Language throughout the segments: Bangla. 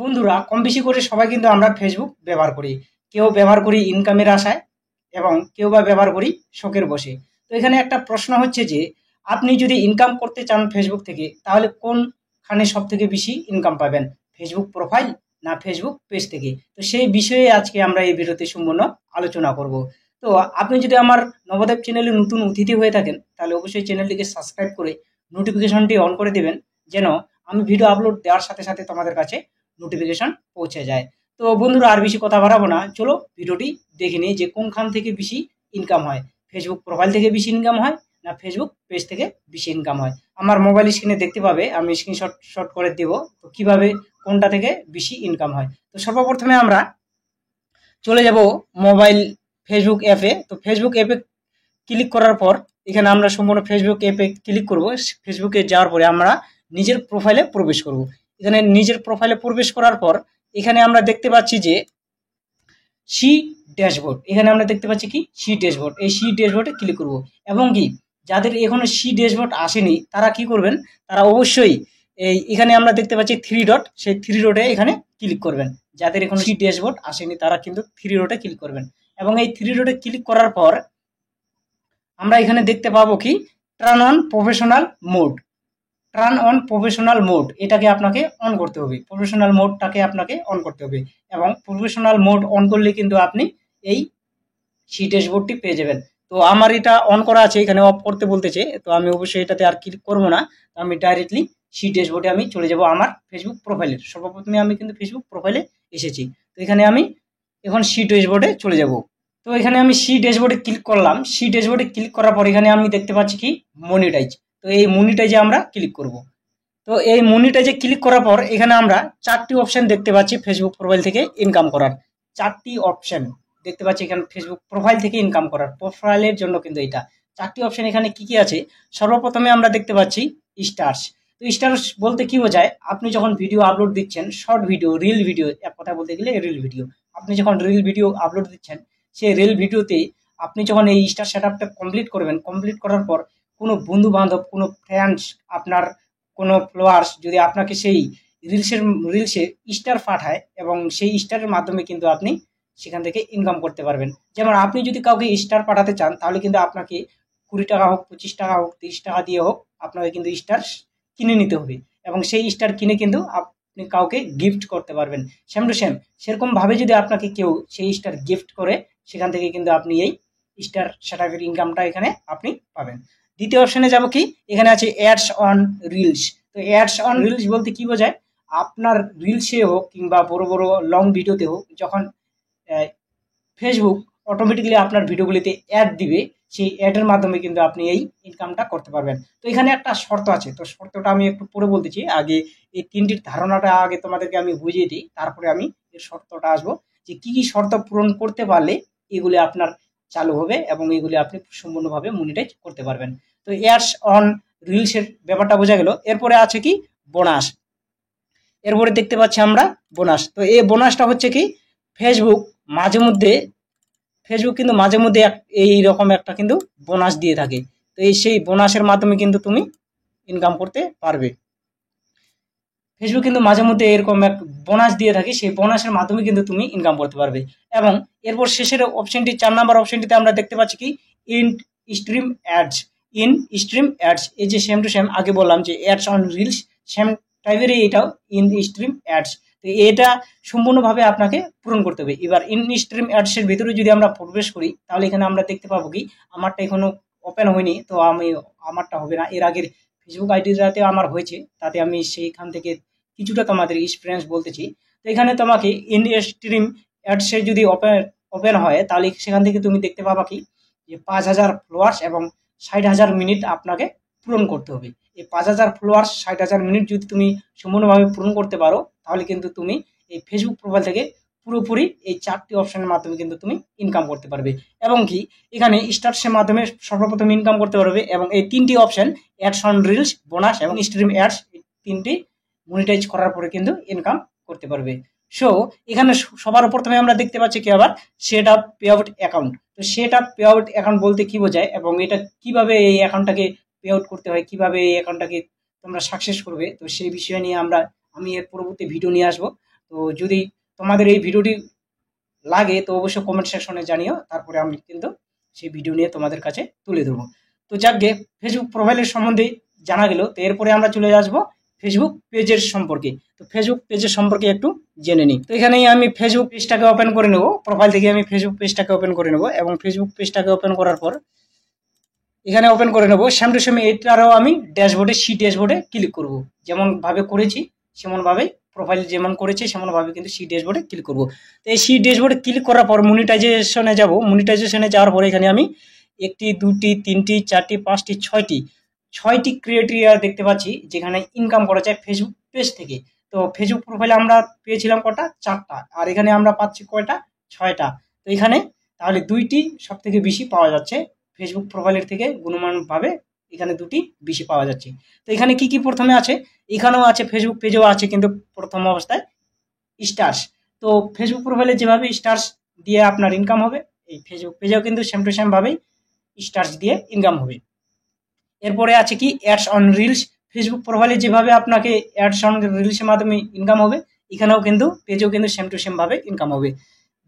বন্ধুরা, কম বেশি করে সবাই কিন্তু আমরা ফেসবুক ব্যবহার করি। কেউ ব্যবহার করি ইনকামের আশায় এবং কেউ বা ব্যবহার করি শখের বশে। তো এখানে একটা প্রশ্ন হচ্ছে যে আপনি যদি ইনকাম করতে চান ফেসবুক থেকে, তাহলে কোনখানে সব থেকে বেশি ইনকাম পাবেন? ফেসবুক প্রোফাইল না ফেসবুক পেজ থেকে? তো সেই বিষয়ে আজকে আমরা এই ভিডিওতে সম্পূর্ণ আলোচনা করব। তো আপনি যদি আমার নবদেব চ্যানেলে নতুন অতিথি হয়ে থাকেন, তাহলে অবশ্যই চ্যানেলটিকে সাবস্ক্রাইব করে নোটিফিকেশনটি অন করে দেবেন, যেন আমি ভিডিও আপলোড দেওয়ার সাথে সাথে তোমাদের কাছে নোটিফিকেশন পৌঁছে যায়। তো বন্ধুরা, আর বেশি কথা বাড়াবো না, চলো ভিডিওটি দেখে নিই যে কোনখান থেকে বেশি ইনকাম হয়। ফেসবুক প্রোফাইল থেকে বেশি ইনকাম হয় না ফেসবুক পেজ থেকে বেশি ইনকাম হয়? আমার মোবাইল স্ক্রিনে দেখতে পাবে, আমি স্ক্রিনশট শট করে দেব তো কিভাবে কোনটা থেকে বেশি ইনকাম হয়। তো সর্বপ্রথমে আমরা চলে যাব মোবাইল ফেসবুক অ্যাপে। তো ফেসবুক অ্যাপে ক্লিক করার পর এখানে আমরা সম্পূর্ণ ফেসবুক অ্যাপে ক্লিক করব। ফেসবুকে যাওয়ার পরে আমরা নিজের প্রোফাইলে প্রবেশ করব। এখানে নিজের প্রোফাইলে প্রবেশ করার পর এখানে আমরা দেখতে পাচ্ছি যে সি ড্যাশবোর্ড। এখানে আমরা দেখতে পাচ্ছি কি সি ড্যাশবোর্ড। এই সি ড্যাশবোর্ডে ক্লিক করব এবং কি যাদের এখনো সি ড্যাশবোর্ড আসেনি তারা কি করবেন, তারা অবশ্যই এখানে আমরা দেখতে পাচ্ছি থ্রি ডট, সেই থ্রি ডটে এখানে ক্লিক করবেন। যাদের এখনো সি ড্যাশবোর্ড আসেনি তারা কিন্তু থ্রি ডটে ক্লিক করবেন এবং এই থ্রি ডটে ক্লিক করার পর আমরা এখানে দেখতে পাবো কি turn on professional mode. Turn on professional mode এটাকে আপনাকে অন করতে হবে। প্রফেশনাল মোডটাকে আপনাকে অন করতে হবে এবং প্রফেশনাল মোড অন করলে কিন্তু আপনি এই সি ড্যাশবোর্ডটি পেয়ে যাবেন। তো আমার এটা অন করা আছে, এখানে অফ করতে বলতেছে, তো আমি অবশ্যই এটাতে আর ক্লিক করবো না। তো আমি ডাইরেক্টলি সি ড্যাশবোর্ডে আমি চলে যাব আমার ফেসবুক প্রোফাইলে। সর্বপ্রথমে আমি কিন্তু ফেসবুক প্রোফাইলে এসেছি, তো এখানে আমি এখন সি ড্যাশবোর্ডে চলে যাব। তো এখানে আমি সি ড্যাশবোর্ডে ক্লিক করলাম। সি ড্যাশবোর্ডে ক্লিক করার পর এখানে আমি দেখতে পাচ্ছি কি মনিটাইজ। তো এই মনিটাইজে আমরা ক্লিক করব। তো এই মনিটাইজে ক্লিক করার পর এখানে আমরা চারটি অপশন দেখতে পাচ্ছি ফেসবুক প্রোফাইল থেকে ইনকাম করার। চারটি অপশন দেখতে পাচ্ছি এখানে ফেসবুক প্রোফাইল থেকে ইনকাম করার। প্রোফাইলের জন্য কিন্তু এটা চারটি অপশন। এখানে কি কি আছে? সর্বপ্রথমে আমরা দেখতে পাচ্ছি স্টার্স। তো স্টার্স বলতে কি বোঝায়? আপনি যখন ভিডিও আপলোড দিচ্ছেন, শর্ট ভিডিও, রিল ভিডিও, এক কথা বলতে গেলে রিল ভিডিও, আপনি যখন রিল ভিডিও আপলোড দিচ্ছেন, সেই রিল ভিডিওতে আপনি যখন এই স্টার সেট আপটা কমপ্লিট করবেন, কমপ্লিট করার পর কোনো বন্ধু বান্ধব, কোনো ফ্রেন্ডস, আপনার কোনো ফলোয়ার্স যদি আপনাকে সেই রিলসে স্টার পাঠায় এবং সেই স্টারের মাধ্যমে কিন্তু আপনি সেখান থেকে ইনকাম করতে পারবেন। যেমন আপনি যদি কাউকে স্টার পাঠাতে চান, তাহলে কিন্তু আপনাকে 20 টাকা হোক, 25 টাকা হোক, 30 টাকা দিয়ে হোক, আপনাকে কিন্তু স্টার কিনে নিতে হবে এবং সেই স্টার কিনে কিন্তু আপনি কাউকে গিফট করতে পারবেন। সেম টু সেম সেরকমভাবে যদি আপনাকে কেউ সেই স্টার গিফট করে, সেখান থেকে কিন্তু আপনি এই স্টার সেটআপের ইনকামটা এখানে আপনি পাবেন। দ্বিতীয় অপশনে যাব কি, এখানে আছে অ্যাডস অন রিলস। তো অ্যাডস অন রিলস বলতে কি বোঝায়? আপনার রিলসে হোক কিংবা বড় বড় লং ভিডিওতে হোক, যখন ফেসবুক অটোমেটিক্যালি আপনার ভিডিওগুলিতে অ্যাড দিবে, সেই অ্যাডের মাধ্যমে কিন্তু আপনি এই ইনকামটা করতে পারবেন। তো এখানে একটা শর্ত আছে, তো শর্তটা আমি একটু পরে বলতেছি। আগে এই তিনটির ধারণাটা আগে তোমাদেরকে আমি বুঝিয়ে দিই, তারপরে আমি এর শর্তটা আসবো যে কি কি শর্ত পূরণ করতে পারলে এগুলি আপনার চালু হবে এবং এগুলি আপনি সম্পূর্ণভাবে মনিটাইজ করতে পারবেন। তো অ্যাডস অন রিলসের ব্যাপারটা বোঝা গেল। এরপরে আছে কি বোনাস। এরপরে দেখতে পাচ্ছি আমরা বোনাস। তো এই বোনাসটা হচ্ছে কি ফেসবুক কিন্তু মাঝে মধ্যে এই রকম একটা কিন্তু বোনাস দিয়ে থাকে। তো সেই বোনাসের মাধ্যমে কিন্তু তুমি ইনকাম করতে পারবে। ফেসবুক কিন্তু মাঝে মধ্যে এরকম এক বোনাস দিয়ে থাকে, সেই বোনাসের মাধ্যমে কিন্তু তুমি ইনকাম করতে পারবে। এবং এরপর শেষের অপশনটি, 4 নম্বর অপশনটিতে আমরা দেখতে পাচ্ছি কি in stream ads. In stream ads, এই যে সেম টু সেম আগে বললাম যে অ্যাডস অন রিলস, সেম টাইপেরই এটাও ইন স্ট্রিম অ্যাডস। তো এটা সম্পূর্ণভাবে আপনাকে পূরণ করতে হবে। এবার ইন স্ট্রিম অ্যাডসের ভিতরে যদি আমরা প্রবেশ করি, তাহলে এখানে আমরা দেখতে পাবো কি আমারটা এখনো ওপেন হয়নি, তো আমারটা হবে না। এর আগের ফেসবুক আইডিটাতে আমার হয়েছে, তাতে আমি সেইখান থেকে কিছুটা তোমাদের এক্সপিরিয়েন্স বলতেছি। তো এখানে তোমাকে ইন স্ট্রিম অ্যাডসে যদি ওপেন হয়, তাহলে সেখান থেকে তুমি দেখতে পাবা কি যে 5000 ফলোয়ার্স এবং 60,000 মিনিট আপনাকে পূরণ করতে হবে। এই 5000 ফলোয়ার্স, 60,000 মিনিট যদি তুমি সম্পূর্ণভাবে পূরণ করতে পারো, তাহলে কিন্তু তুমি এই ফেসবুক প্রোফাইল থেকে পুরোপুরি এই 4টি অপশনের মাধ্যমে কিন্তু তুমি ইনকাম করতে পারবে। এবং কি এখানে স্টার্সের মাধ্যমে সর্বপ্রথম ইনকাম করতে পারবে এবং এই 3টি option ads on reels, bonus এবং স্ট্রিম অ্যাডস, এই 3টি মনিটাইজ করার পরে কিন্তু ইনকাম করতে পারবে। সো এখানে সবার প্রথমে আমরা দেখতে পাচ্ছি কি আবার set up pay out account. তো set up pay out account বলতে কি বোঝায় এবং এটা কিভাবে এই অ্যাকাউন্টটাকে পে আউট করতে হয়, কিভাবে এই অ্যাকাউন্টটাকে তোমরা সাকসেস করবে, তো সেই বিষয় নিয়ে আমি এর পরবর্তী ভিডিও নিয়ে আসবো। তো যদি তোমাদের এই ভিডিওটি লাগে তো অবশ্যই কমেন্ট সেকশনে জানিও, তারপরে আমি কিন্তু সেই ভিডিও নিয়ে তোমাদের কাছে তুলে দেবো। তো যাকে ফেসবুক প্রোফাইলের সম্বন্ধে জানা গেল, তো এরপরে আমরা চলে আসবো ফেসবুক পেজের সম্পর্কে। তো ফেসবুক পেজের সম্পর্কে একটু জেনে নিই। তো এখানেই আমি ফেসবুক পেজটাকে ওপেন করে নেব, প্রোফাইল থেকে আমি ফেসবুক পেজটাকে ওপেন করে নেব, এবং ফেসবুক পেজটাকে ওপেন করার পর এখানে ওপেন করে নেব। সেম টু সেম এটারও আমি ড্যাশবোর্ডে ড্যাশবোর্ডে ক্লিক করব, যেমন ভাবে করেছি সেমন ভাবে, প্রোফাইল যেমন করেছি সেমন ভাবে কিন্তু ড্যাশবোর্ডে ক্লিক করব। তো এই ড্যাশবোর্ডে ক্লিক করার পর মনিটাইজেশনে যাব। মনিটাইজেশনে যাওয়ার পরে এখানে আমি একটি, দুটি, তিনটি, চারটি, পাঁচটি, ছয়টি ক্রাইটেরিয়া দেখতে পাচ্ছি যেখানে ইনকাম করা যায় ফেসবুক পেজ থেকে। তো ফেসবুক প্রোফাইলে আমরা পেয়েছিলাম কটা, 4টা, আর এখানে আমরা পাচ্ছি কয়টা, 6টা। তো এখানে তাহলে 2টি সব থেকে বেশি পাওয়া যাচ্ছে ফেসবুক প্রোফাইলের থেকে, গুণমানভাবে এখানে 2টি বেশি পাওয়া যাচ্ছে। তো এখানে কি কি প্রথমে আছে, এখানেও আছে, ফেসবুক পেজেও আছে, কিন্তু প্রথম অবস্থায় স্টার্স। তো ফেসবুক প্রোফাইলে যেভাবে স্টার্স দিয়ে আপনার ইনকাম হবে, এই ফেসবুক পেজেও কিন্তু সেম টু সেম ভাবেই স্টার্স দিয়ে ইনকাম হবে। এরপরে আছে কি অ্যাডস অন রিলস। ফেসবুক প্রোফাইলে যেভাবে আপনাকে অ্যাডস অন রিলসের মাধ্যমে ইনকাম হবে, এখানেও কিন্তু পেজেও কিন্তু সেম টু সেম ভাবে ইনকাম হবে।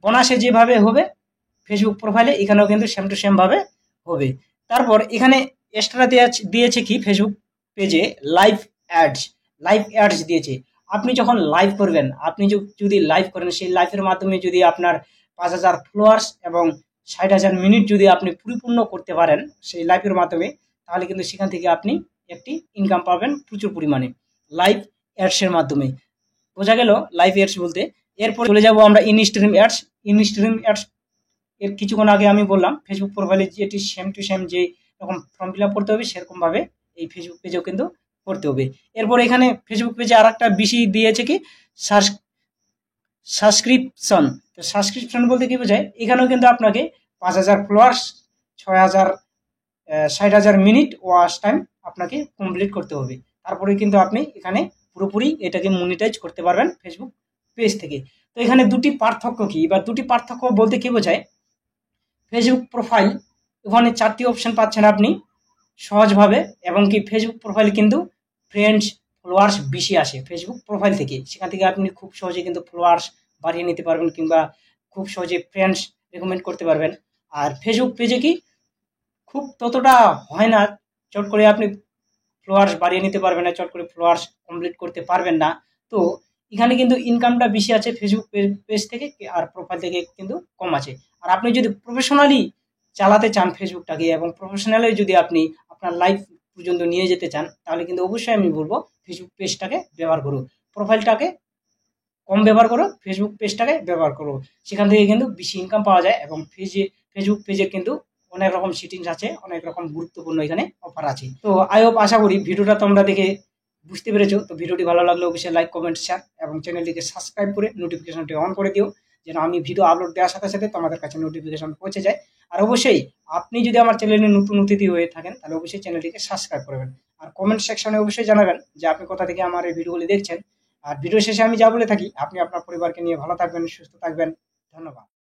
বোনাসে যেভাবে হবে ফেসবুক প্রোফাইলে, এখানেও কিন্তু সেম টু সেম ভাবে হবে। তারপর এখানে এক্সট্রা দিয়েছে কি ফেসবুক পেজে লাইভ অ্যাডস দিয়েছে। আপনি যখন লাইভ করবেন, আপনি যদি লাইভ করেন, সেই লাইভের মাধ্যমে যদি আপনার 5,000 ফলোয়ার্স এবং 60,000 মিনিট যদি আপনি পরিপূর্ণ করতে পারেন সেই লাইভের মাধ্যমে, তাহলে কিন্তু সেখান থেকে আপনি একটি ইনকাম পাবেন প্রচুর পরিমাণে লাইভ অ্যাডসের মাধ্যমে। বোঝা গেল লাইভ অ্যাডস বলতে। এরপর চলে যাব আমরা ইনস্ট্রিম অ্যাডস। এর কিছুক্ষণ আগে আমি বললাম ফেসবুক প্রোফাইলে যেটি সেম টু সেম যে রকম ফর্ম ফিল আপ করতে হবে, সেরকমভাবে এই ফেসবুক পেজেও কিন্তু করতে হবে। এরপর এখানে ফেসবুক পেজে আর একটা বেশি দিয়েছে কি সাবস্ক্রিপশন। তো সাবস্ক্রিপশন বলতে কি বোঝায়, এখানেও কিন্তু আপনাকে 5,000 ফলোয়ার্স, 6,000 60,000 মিনিট ওয়াচ টাইম আপনাকে কমপ্লিট করতে হবে, তারপরে কিন্তু আপনি এখানে পুরোপুরি এটাকে মনিটাইজ করতে পারবেন ফেসবুক পেজ থেকে। তো এখানে দুটি পার্থক্য কি, বা দুটি পার্থক্য বলতে কি বোঝায়, ফেসবুক প্রোফাইল ওখানে 4টি অপশন পাচ্ছেন আপনি সহজভাবে, এবং কি ফেসবুক প্রোফাইল কিন্তু ফ্রেন্ডস ফলোয়ার্স বেশি আসে ফেসবুক প্রোফাইল থেকে, সেখান থেকে আপনি খুব সহজে কিন্তু ফলোয়ার্স বাড়িয়ে নিতে পারবেন, কিংবা খুব সহজে ফ্রেন্ডস রেকমেন্ড করতে পারবেন। আর ফেসবুক পেজে কি খুব ততটা হয় না, চট করে আপনি ফলোয়ার্স বাড়িয়ে নিতে পারবেন না, চট করে ফলোয়ার্স কমপ্লিট করতে পারবেন না। তো এখানে কিন্তু ইনকামটা বেশি আছে ফেসবুক পেজ থেকে, আর প্রোফাইল থেকে কিন্তু কম আছে। আর আপনি যদি প্রফেশনালি চালাতে চান ফেসবুকটাকে, এবং প্রফেশনালি যদি আপনি আপনার লাইফ পর্যন্ত নিয়ে যেতে চান, তাহলে কিন্তু অবশ্যই আমি বলবো ফেসবুক পেজটাকে ব্যবহার করো, প্রোফাইলটাকে কম ব্যবহার করো, ফেসবুক পেজটাকে ব্যবহার করো। সেখান থেকে কিন্তু বেশি ইনকাম পাওয়া যায়, এবং ফেসবুক পেজের কিন্তু অনেক রকম সেটিংস আছে, অনেক রকম গুরুত্বপূর্ণ এখানে অফার আছে। তো আশা করি ভিডিওটা তোমরা দেখে বুঝতে পেরেছো। তো ভিডিওটি ভালো লাগলে অবশ্যই লাইক, কমেন্ট, শেয়ার এবং চ্যানেলটিকে সাবস্ক্রাইব করে নোটিফিকেশনটি অন করে দিও, যেন আমি ভিডিও আপলোড দেওয়ার সাথে সাথে তোমাদের কাছে নোটিফিকেশন পৌঁছে যায়। আর অবশ্যই আপনি যদি আমার চ্যানেলে নতুন অতিথি হয়ে থাকেন, তাহলে অবশ্যই চ্যানেলটিকে সাবস্ক্রাইব করবেন। আর কমেন্ট সেকশনে অবশ্যই জানাবেন যে আপনি কোথা থেকে আমার এই ভিডিওগুলি দেখছেন। আর ভিডিও শেষে আমি যা বলে থাকি, আপনি আপনার পরিবারকে নিয়ে ভালো থাকবেন, সুস্থ থাকবেন। ধন্যবাদ।